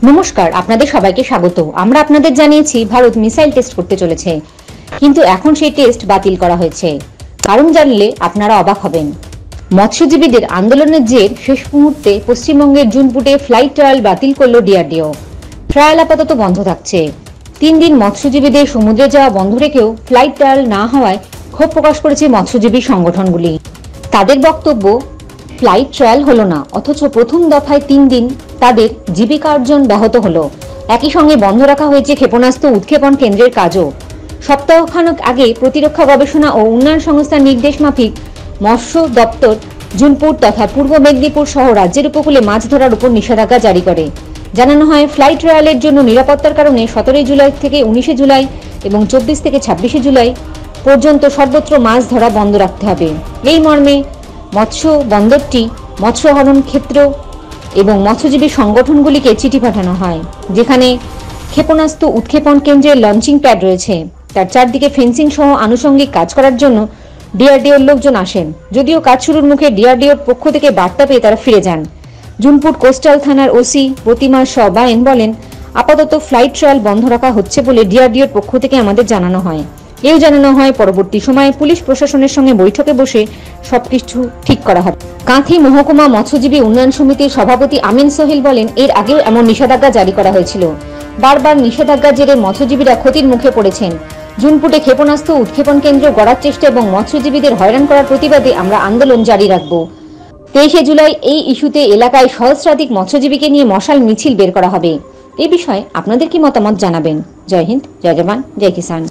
নমস্কার, আপনাদের সবাইকে স্বাগত। আমরা আপনাদের জানিয়েছি ভারত মিসাইল টেস্ট করতে চলেছে, কিন্তু এখন সেই টেস্ট বাতিল করা হয়েছে। কারণ জানলে আপনারা অবাক হবেন। মৎস্যজীবীদের আন্দোলনের জের শেষ মুহূর্তে পশ্চিমবঙ্গের জুনপুটে ফ্লাইট ট্রায়াল বাতিল করল ডিআরডিও। ট্রায়াল আপাতত বন্ধ থাকছে। 3 দিন মৎস্যজীবীদের সমুদ্রে যাওয়া বন্ধ রেখেও ফ্লাইট ট্রায়াল না হওয়ায় ক্ষোভ প্রকাশ করেছে মৎস্যজীবী সংগঠনগুলি। তাদের বক্তব্য, ফ্লাইট ট্রায়াল হলো না, অথচ প্রথম দফায় 3 দিন তাদের জীবিকা অর্জন ব্যাহত হলো। একই সঙ্গে বন্ধ রাখা হয়েছে ক্ষেপণাস্ত্র উৎক্ষেপণ কেন্দ্রের কাজও। সপ্তাহখানেক আগে প্রতিরক্ষা গবেষণা ও উন্নয়ন সংস্থার নির্দেশ মাফিক মৎস্য দপ্তর জুনপুর তথা পূর্ব মেদিনীপুর সহ রাজ্যের উপকূলে মাছ ধরার উপর নিষেধাজ্ঞা জারি করে। জানানো হয়, ফ্লাইট ট্রায়ালের জন্য নিরাপত্তার কারণে 17 জুলাই থেকে 19 জুলাই এবং 24 থেকে 26 জুলাই পর্যন্ত সর্বত্র মাছ ধরা বন্ধ রাখতে হবে। এই মর্মে মৎস্য বন্দরটি, মৎস্য হরণ ক্ষেত্র এবং মৎস্যজীবী সংগঠনগুলিকে চিঠি পাঠানো হয়, যেখানে ক্ষেপণাস্ত্র উৎক্ষেপণ কেন্দ্রের লঞ্চিং প্যাড রয়েছে। তার চারদিকে ফেন্সিং সহ আনুষঙ্গিক কাজ করার জন্য ডিআরডিওর লোকজন আসেন। যদিও কাজ শুরুর মুখে ডিআরডিওর পক্ষ থেকে বার্তা পেয়ে তারা ফিরে যান। জুনপুট কোস্টাল থানার ওসি প্রতিমা সবায়েন বলেন, আপাতত ফ্লাইট ট্রায়াল বন্ধ রাখা হচ্ছে বলে ডিআরডিওর পক্ষ থেকে আমাদের জানানো হয়। এও জানানো হয়, পরবর্তী সময়ে পুলিশ প্রশাসনের সঙ্গে বৈঠকে বসে সবকিছু ঠিক করা হবে। কাঁথি মহকুমা মৎস্যজীবী উন্নয়ন সমিতির সভাপতি আমিন সোহেল বলেন, এর আগেও এমন নিষেধাজ্ঞা জারি করা হয়েছিল। বারবার নিষেধাজ্ঞার জেরে মৎস্যজীবীরা ক্ষতির মুখে পড়েছেন। জুনপুটে ক্ষেপণাস্ত্র উৎক্ষেপণ কেন্দ্র গড়ার চেষ্টা এবং মৎস্যজীবীদের হয়রান করার প্রতিবাদে আমরা আন্দোলন জারি রাখব। 23 জুলাই এই ইস্যুতে এলাকায় সহস্রাধিক মৎস্যজীবীকে নিয়ে মশাল মিছিল বের করা হবে। এই বিষয়ে আপনাদের কি মতামত জানাবেন। জয় হিন্দ, জয় জওয়ান, জয় কিষাণ।